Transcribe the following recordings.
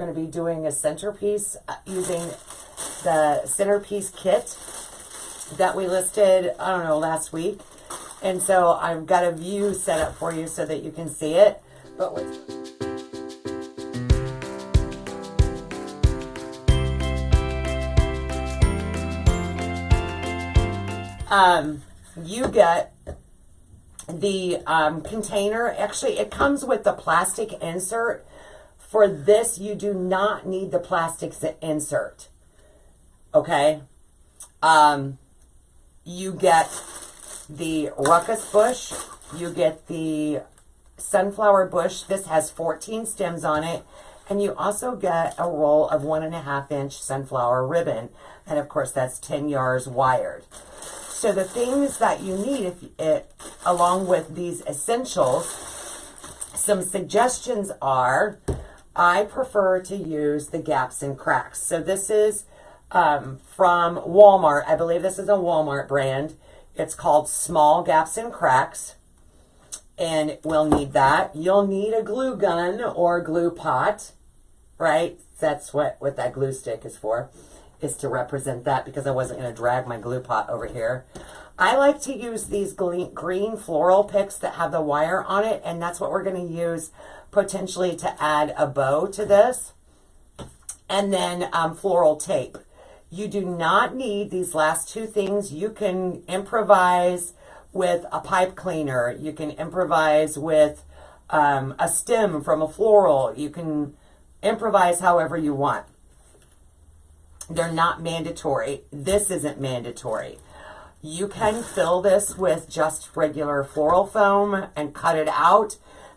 Going to be doing a centerpiece using the Centerpiece kit that we listed, I don't know, last week. And so I've got a view set up for you so that you can see it. But you get the container. Actually, it comes with the plastic insert. For this, you do not need the plastic insert. Okay? You get the Ruckus bush. You get the sunflower bush. This has 14 stems on it. And you also get a roll of 1.5 inch sunflower ribbon. And of course, that's 10 yards wired. So the things that you need, along with these essentials, some suggestions are, I prefer to use the gaps and cracks. So this is from Walmart. I believe this is a Walmart brand. It's called Small Gaps and Cracks. And we'll need that. You'll need a glue gun or glue pot, right? That's what that glue stick is for, is to represent that, because I wasn't going to drag my glue pot over here. I like to use these green floral picks that have the wire on it, and that's what we're going to use potentially to add a bow to this. And then floral tape. You do not need these last two things. You can improvise with a pipe cleaner. You can improvise with a stem from a floral. You can improvise however you want. They're not mandatory. This isn't mandatory. You can fill this with just regular floral foam and cut it out.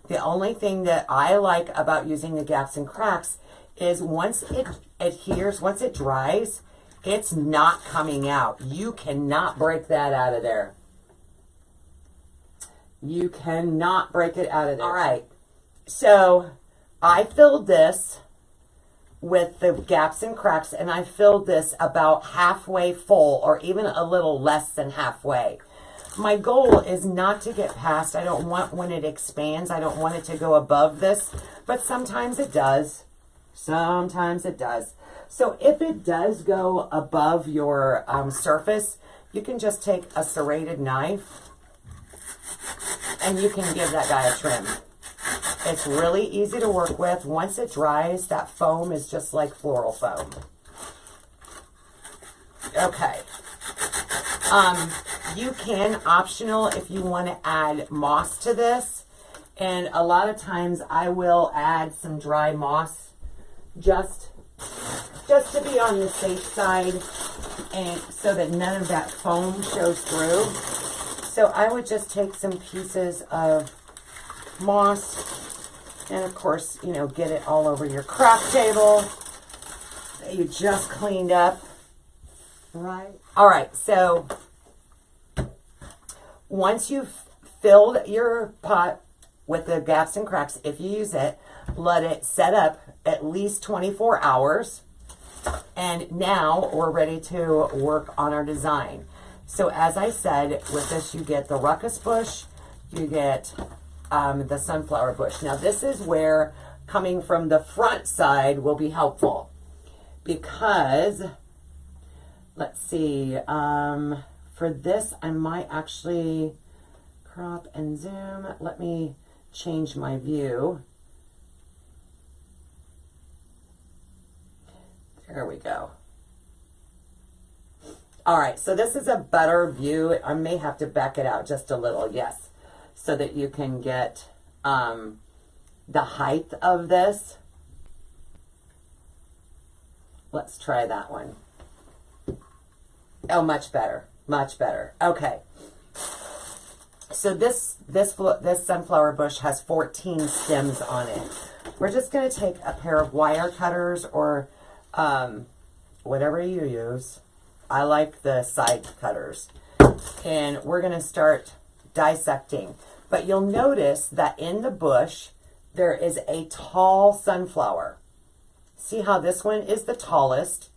The only thing that I like about using the gaps and cracks is once it adheres, once it dries, it's not coming out. You cannot break that out of there. You cannot break it out of there. All right. So I filled this with the gaps and cracks, and I filled this about halfway full, or even a little less than halfway. My goal is not to get past, I don't want, when it expands, I don't want it to go above this, but sometimes it does. Sometimes it does. So if it does go above your surface, you can just take a serrated knife and you can give that guy a trim. It's really easy to work with. Once it dries, that foam is just like floral foam. Okay. You can, optional, if you want to add moss to this. And a lot of times I will add some dry moss just to be on the safe side, and so that none of that foam shows through. So I would just take some pieces of moss and of course, you know, get it all over your craft table that you just cleaned up. Right. All right. So once you've filled your pot with the gaps and cracks, if you use it, let it set up at least 24 hours. And now we're ready to work on our design. So as I said, with this, you get the Ruckus bush, you get the sunflower bush. Now this is where coming from the front side will be helpful, because let's see, for this I might actually crop and zoom. Let me change my view. There we go. All right, so this is a better view. I may have to back it out just a little, yes, so that you can get the height of this. Let's try that one. Oh, much better, much better. Okay. So this sunflower bush has 14 stems on it. We're just going to take a pair of wire cutters or whatever you use. I like the side cutters. And we're going to start dissecting. But you'll notice that in the bush, there is a tall sunflower. See how this one is the tallest?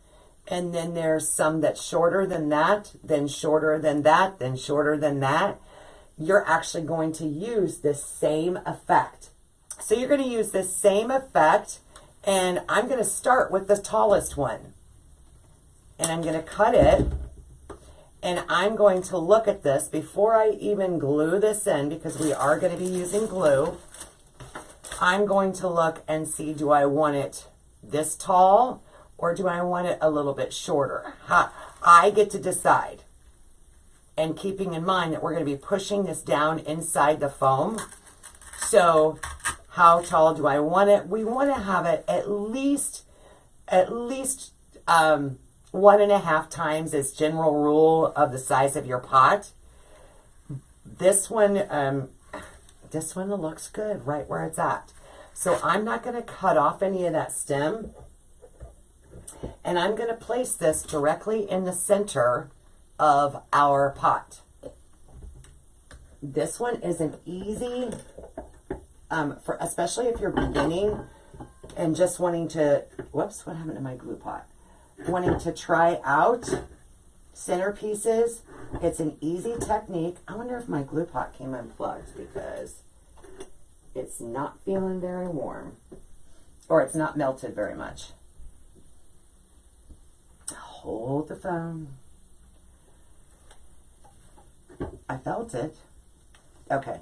And then there's some that's shorter than that, then shorter than that, then shorter than that. You're actually going to use this same effect. So you're going to use this same effect And I'm going to start with the tallest one. And I'm going to cut it. And I'm going to look at this before I even glue this in, because we are going to be using glue. I'm going to look and see, do I want it this tall or do I want it a little bit shorter? I get to decide. And keeping in mind that we're going to be pushing this down inside the foam. So how tall do I want it? We want to have it at least 1.5 times as general rule of the size of your pot. This one looks good right where it's at. So I'm not going to cut off any of that stem. And I'm going to place this directly in the center of our pot. This one is an easy, especially if you're beginning and just wanting to, whoops, what happened to my glue pot? Wanting to try out centerpieces. It's an easy technique. I wonder if my glue pot came unplugged because it's not feeling very warm, or it's not melted very much. Hold the phone. I felt it. Okay.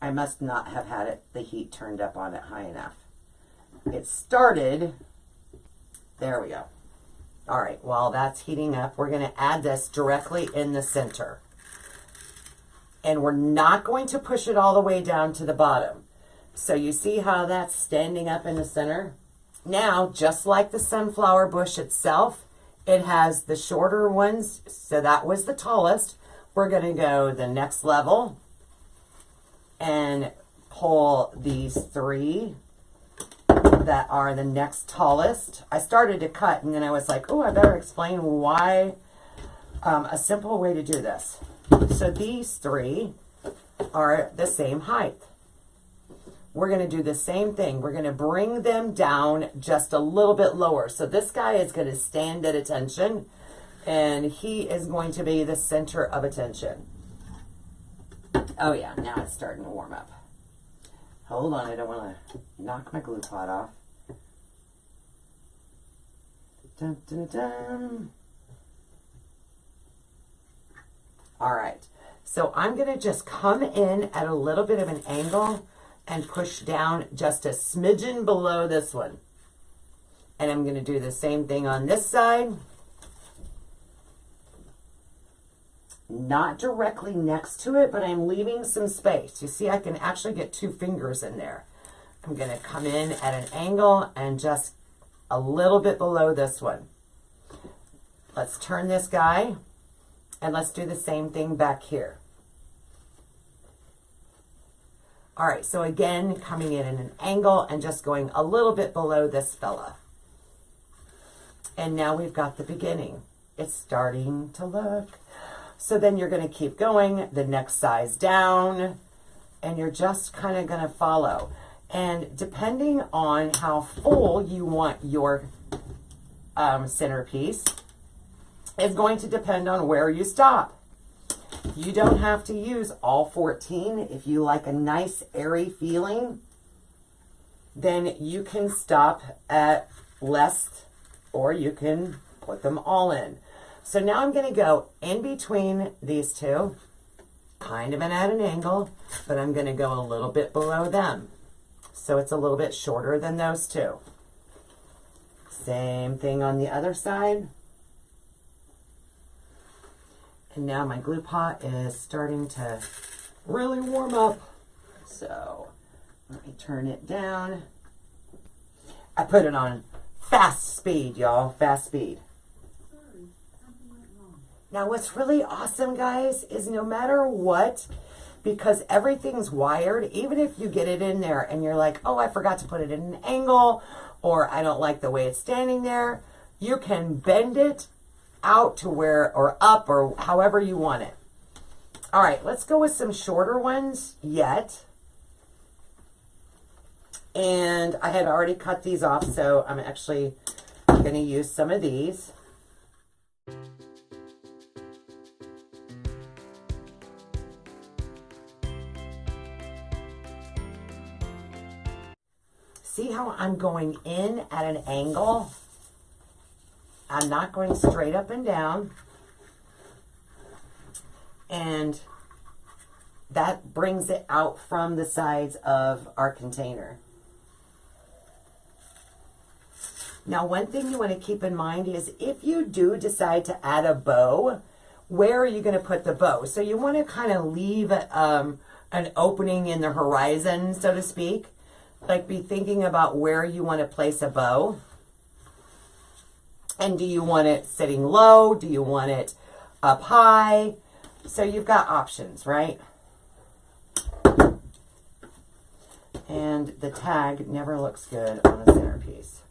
I must not have had the heat turned up on it high enough. It started. There we go. All right, while that's heating up, we're going to add this directly in the center. And we're not going to push it all the way down to the bottom. So you see how that's standing up in the center? Now, just like the sunflower bush itself, it has the shorter ones. So that was the tallest. We're going to go the next level and pull these 3 that are the next tallest. I started to cut and then I was like, oh, I better explain why, a simple way to do this. So these 3 are the same height. We're going to do the same thing. We're going to bring them down just a little bit lower. So this guy is going to stand at attention and he is going to be the center of attention. Oh yeah, now it's starting to warm up. Hold on, I don't want to knock my glue pot off. Dun, dun, dun. All right, so I'm going to just come in at a little bit of an angle and push down just a smidgen below this one. And I'm going to do the same thing on this side. Not directly next to it, but I'm leaving some space. You see, I can actually get 2 fingers in there. I'm going to come in at an angle and just a little bit below this one. Let's turn this guy and let's do the same thing back here. All right, so again, coming in at an angle and just going a little bit below this fella. And now we've got the beginning. It's starting to look. So then you're going to keep going, the next size down, and you're just kind of going to follow. And depending on how full you want your centerpiece is going to depend on where you stop. You don't have to use all 14. If you like a nice airy feeling, then you can stop at less, or you can put them all in. So now I'm going to go in between these 2, kind of at an angle, but I'm going to go a little bit below them. So it's a little bit shorter than those 2. Same thing on the other side. And now my glue pot is starting to really warm up. So let me turn it down. I put it on fast speed, y'all, fast speed. Now what's really awesome, guys, is no matter what, because everything's wired, even if you get it in there and you're like, oh, I forgot to put it in an angle, or I don't like the way it's standing there, you can bend it out to where, or up, or however you want it. All right, let's go with some shorter ones yet. And I had already cut these off, so I'm actually going to use some of these. see how I'm going in at an angle? I'm not going straight up and down. And that brings it out from the sides of our container. Now, one thing you want to keep in mind is if you do decide to add a bow, where are you going to put the bow? So you want to kind of leave an opening in the horizon, so to speak. Like, be thinking about where you want to place a bow. And do you want it sitting low? Do you want it up high? So you've got options, right? And the tag never looks good on a centerpiece.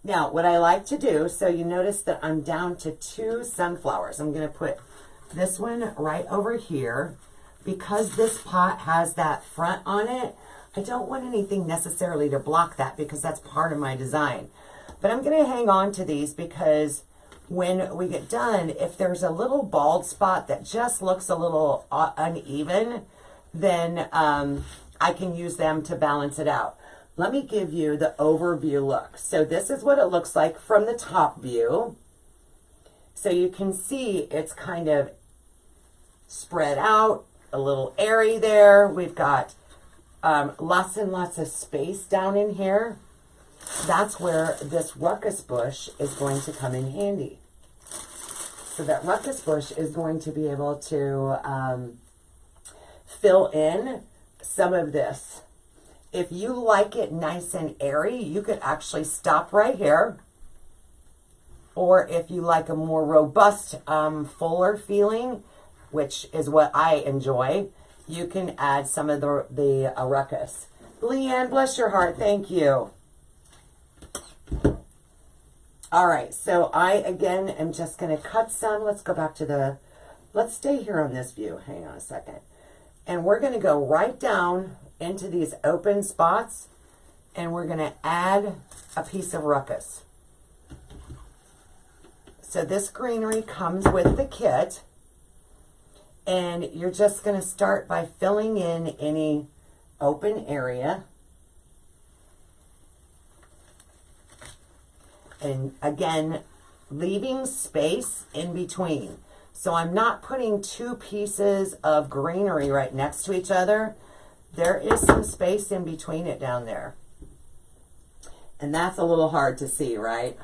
Now, what I like to do, so you notice that I'm down to 2 sunflowers. I'm going to put this one right over here. Because this pot has that front on it, I don't want anything necessarily to block that because that's part of my design. But I'm going to hang on to these because when we get done, if there's a little bald spot that just looks a little uneven, then I can use them to balance it out. Let me give you the overview look. So this is what it looks like from the top view. So you can see it's kind of spread out, a little airy there. We've got lots and lots of space down in here. That's where this ruckus bush is going to come in handy. So that ruckus bush is going to be able to fill in some of this. If you like it nice and airy, you could actually stop right here. Or if you like a more robust, fuller feeling, which is what I enjoy, you can add some of the ruckus. Leanne, bless your heart, thank you. All right, so I, again, am just going to cut some. Let's go back to let's stay here on this view. Hang on a second. And we're going to go right down into these open spots, and we're going to add a piece of ruckus. So this greenery comes with the kit, and you're just going to start by filling in any open area. And again, leaving space in between. So I'm not putting 2 pieces of greenery right next to each other. There is some space in between it down there. And that's a little hard to see, right?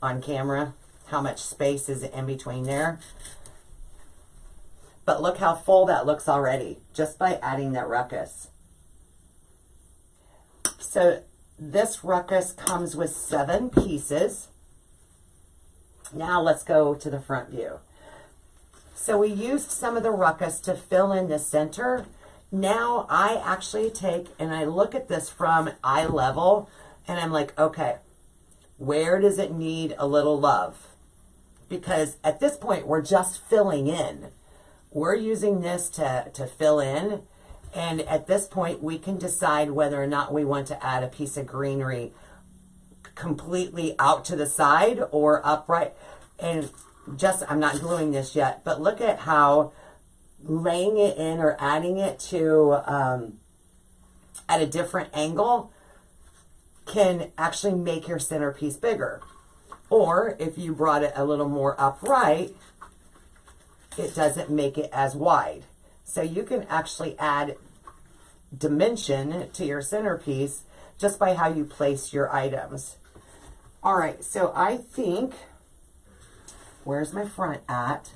On camera, how much space is in between there. But look how full that looks already, just by adding that ruckus. So this ruckus comes with 7 pieces. Now let's go to the front view. So we used some of the ruckus to fill in the center. Now I actually take and I look at this from eye level and I'm like, okay, where does it need a little love? Because at this point we're just filling in. We're using this to fill in. And at this point we can decide whether or not we want to add a piece of greenery completely out to the side or upright. And just, I'm not gluing this yet, but look at how laying it in or adding it to at a different angle can actually make your centerpiece bigger. Or if you brought it a little more upright, it doesn't make it as wide. So you can actually add dimension to your centerpiece just by how you place your items. All right, so I think, where's my front at?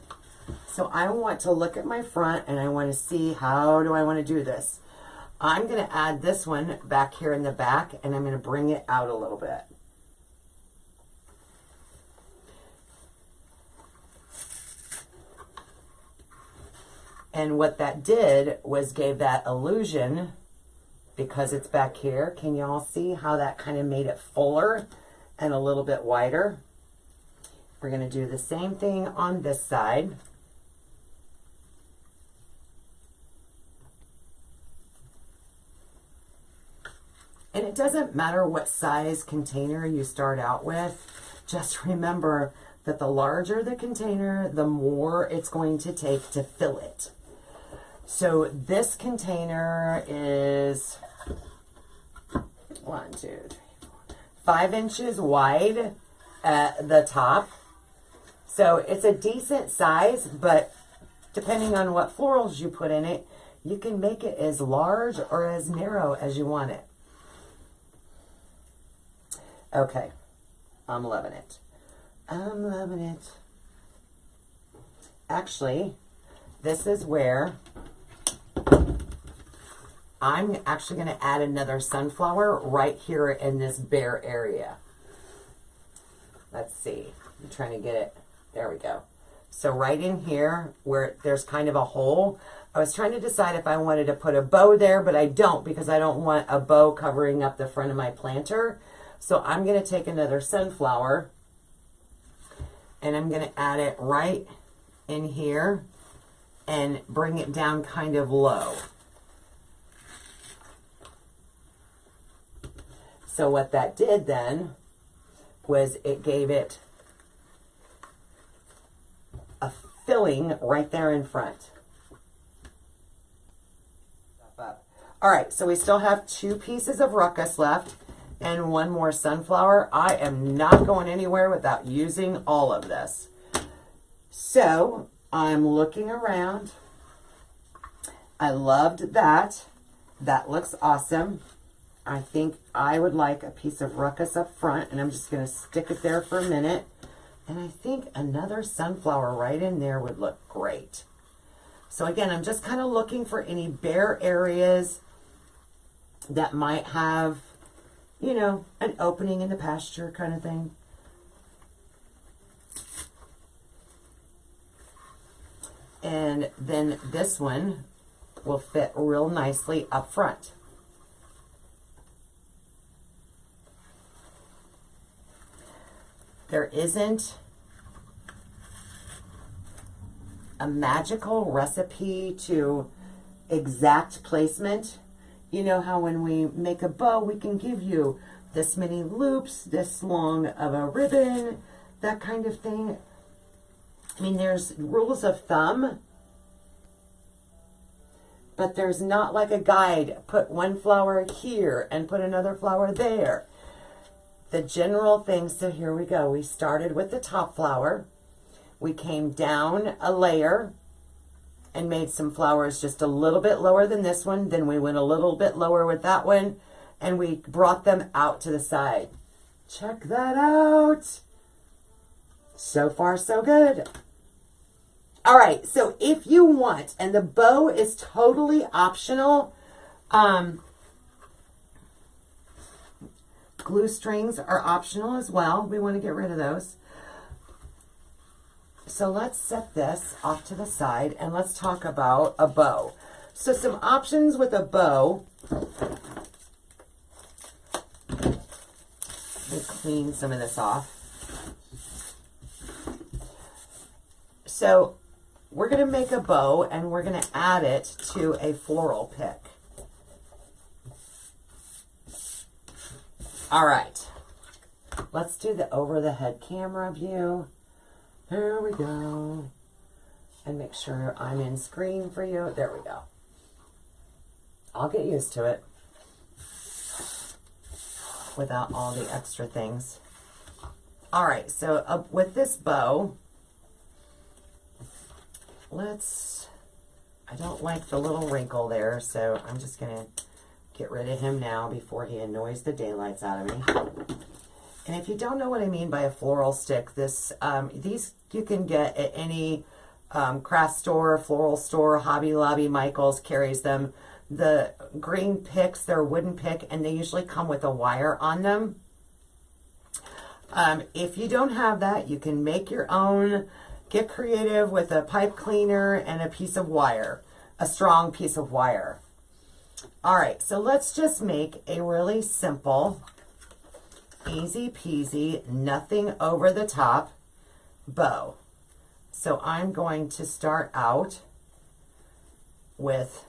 So I want to look at my front and I want to see how do I want to do this. I'm going to add this one back here in the back and I'm going to bring it out a little bit. And what that did was gave that illusion, because it's back here. Can you all see how that kind of made it fuller and a little bit wider? We're going to do the same thing on this side. And it doesn't matter what size container you start out with. Just remember that the larger the container, the more it's going to take to fill it. So this container is 5 inches wide at the top. So it's a decent size, but depending on what florals you put in it, you can make it as large or as narrow as you want it. Okay, I'm loving it. I'm loving it. Actually, this is where I'm actually going to add another sunflower right here in this bare area. Let's see. I'm trying to get it. There we go. So right in here where there's kind of a hole, I was trying to decide if I wanted to put a bow there, but I don't, because I don't want a bow covering up the front of my planter. So I'm going to take another sunflower and I'm going to add it right in here and bring it down kind of low. So what that did then was it gave it a filling right there in front. All right, so we still have 2 pieces of Ruckus left and 1 more sunflower. I am not going anywhere without using all of this. So I'm looking around. I loved that. That looks awesome. I think I would like a piece of Ruckus up front, and I'm just going to stick it there for a minute. And I think another sunflower right in there would look great. So again, I'm just kind of looking for any bare areas that might have, you know, an opening in the pasture kind of thing. And then this one will fit real nicely up front. There isn't a magical recipe to exact placement. You know how when we make a bow, we can give you this many loops, this long of a ribbon, that kind of thing. I mean, there's rules of thumb, but there's not like a guide. Put 1 flower here and put another flower there. The general thing, so here we go. We started with the top flower. We came down a layer and made some flowers just a little bit lower than this one. Then we went a little bit lower with that one, and we brought them out to the side. Check that out. So far, so good. All right, so if you want, and the bow is totally optional, glue strings are optional as well. We want to get rid of those. So let's set this off to the side and let's talk about a bow. So some options with a bow. Let me clean some of this off. So we're going to make a bow and we're going to add it to a floral pick. All right, let's do the over the head camera view. There we go. And make sure I'm in screen for you. There we go. I'll get used to it without all the extra things. All right, so with this bow, I don't like the little wrinkle there, so I'm just going to get rid of him now before he annoys the daylights out of me. And if you don't know what I mean by a floral stick, these you can get at any craft store, floral store. Hobby Lobby, Michael's carries them. The green picks, they're a wooden pick, and they usually come with a wire on them. If you don't have that, you can make your own. Get creative with a pipe cleaner and a piece of wire, a strong piece of wire. All right, so let's just make a really simple, easy peasy, nothing over the top bow. So I'm going to start out with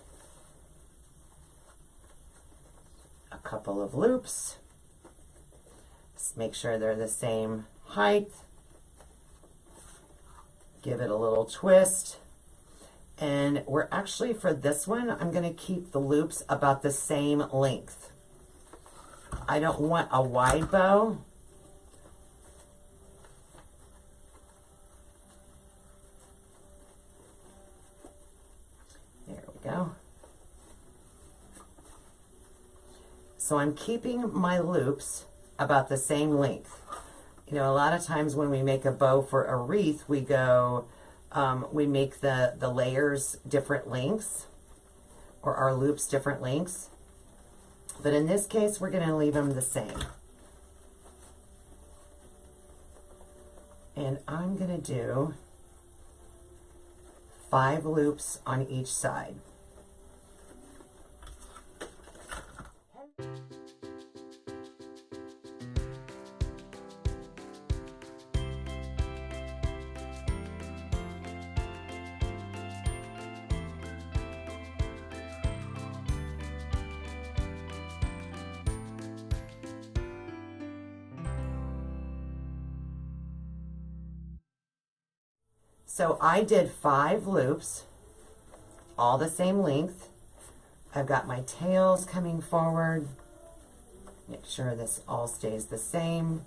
a couple of loops. Just make sure they're the same height. Give it a little twist. And we're actually, for this one, I'm going to keep the loops about the same length. I don't want a wide bow. There we go. So I'm keeping my loops about the same length. You know, a lot of times when we make a bow for a wreath, we go, we make the layers different lengths, or our loops different lengths. But in this case, we're going to leave them the same. And I'm going to do 5 loops on each side. So I did 5 loops, all the same length. I've got my tails coming forward. Make sure this all stays the same.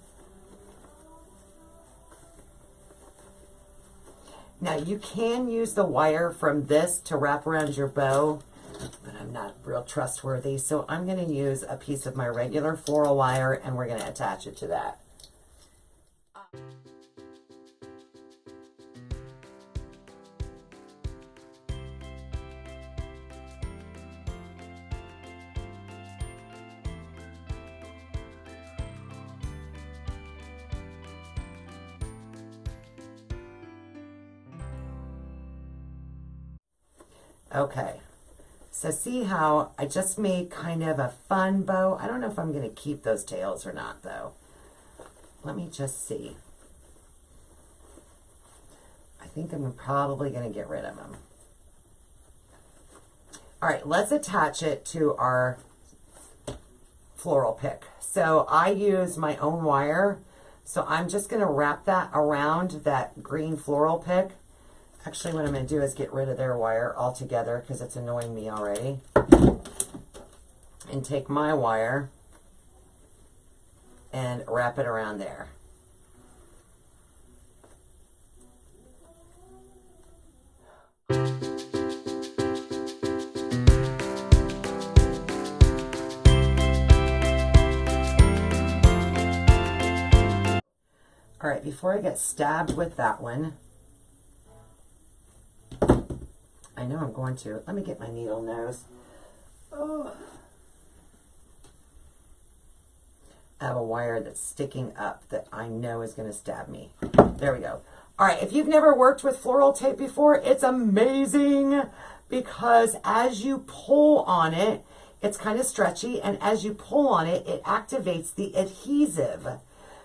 Now you can use the wire from this to wrap around your bow, but I'm not real trustworthy. So I'm going to use a piece of my regular floral wire and we're going to attach it to that. Okay, so see how I just made kind of a fun bow? I don't know if I'm going to keep those tails or not, though. Let me just see. I think I'm probably going to get rid of them. All right, let's attach it to our floral pick. So I use my own wire, so I'm just going to wrap that around that green floral pick. Actually, what I'm going to do is get rid of their wire altogether because it's annoying me already. And take my wire and wrap it around there. All right, before I get stabbed with that one, I know I'm going to. Let me get my needle nose. Oh. I have a wire that's sticking up that I know is going to stab me. There we go. All right, if you've never worked with floral tape before, it's amazing because as you pull on it, it's kind of stretchy, and as you pull on it, it activates the adhesive.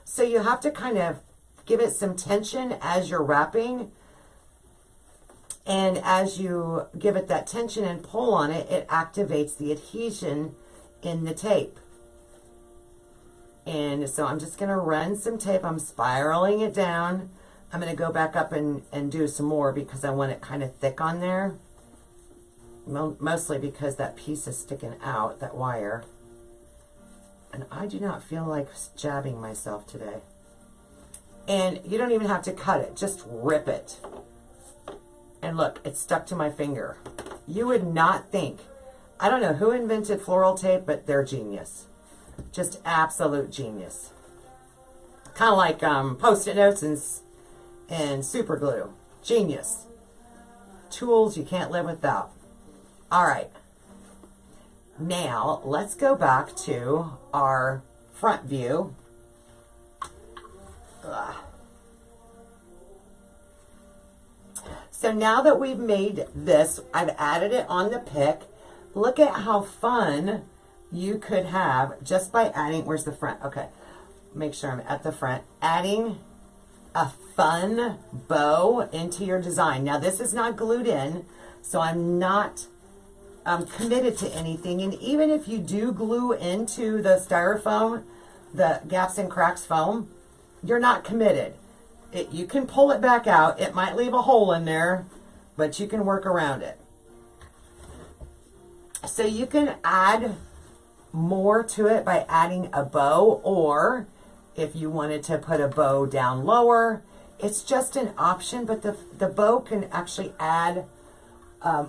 So you have to kind of give it some tension as you're wrapping. And as you give it that tension and pull on it, it activates the adhesion in the tape. And so I'm just going to run some tape. I'm spiraling it down. I'm going to go back up and do some more because I want it kind of thick on there. Mostly because that piece is sticking out, that wire. And I do not feel like jabbing myself today. And you don't even have to cut it. Just rip it. And look, it's stuck to my finger. You would not think. I don't know who invented floral tape, but they're genius. Just absolute genius. Kind of like Post-it notes and super glue. Genius. Tools you can't live without. All right. Now, let's go back to our front view. Ugh. So now that we've made this, I've added it on the pick. Look at how fun you could have just by adding, where's the front? Okay, make sure I'm at the front. Adding a fun bow into your design. Now this is not glued in, so I'm not committed to anything. And even if you do glue into the styrofoam, the gaps and cracks foam, you're not committed. You can pull it back out. It might leave a hole in there, but you can work around it. So you can add more to it by adding a bow, or if you wanted to put a bow down lower, it's just an option, but the bow can actually add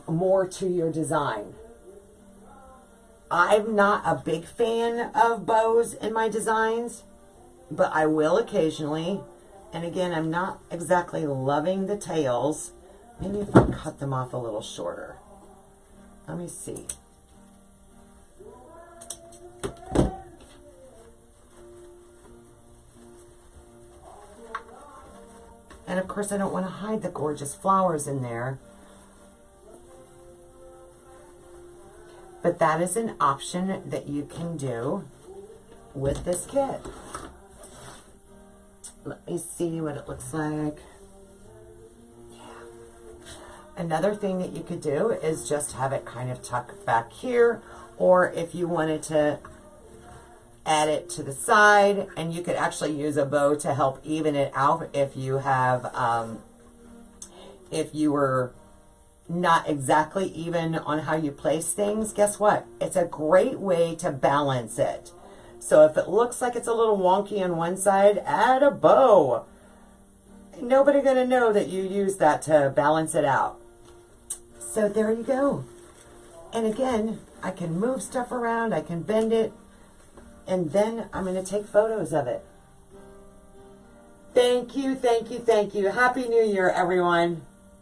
more to your design. I'm not a big fan of bows in my designs, but I will occasionally. And again, I'm not exactly loving the tails. Maybe if I cut them off a little shorter. Let me see. And of course, I don't want to hide the gorgeous flowers in there. But that is an option that you can do with this kit. Let me see what it looks like. Yeah. Another thing that you could do is just have it kind of tuck back here, or if you wanted to add it to the side, and you could actually use a bow to help even it out if you have, if you were not exactly even on how you place things. Guess what? It's a great way to balance it. So if it looks like it's a little wonky on one side, add a bow. Ain't nobody gonna know that you use that to balance it out. So there you go. And again, I can move stuff around, I can bend it, and then I'm gonna take photos of it. Thank you, thank you, thank you. Happy New Year, everyone.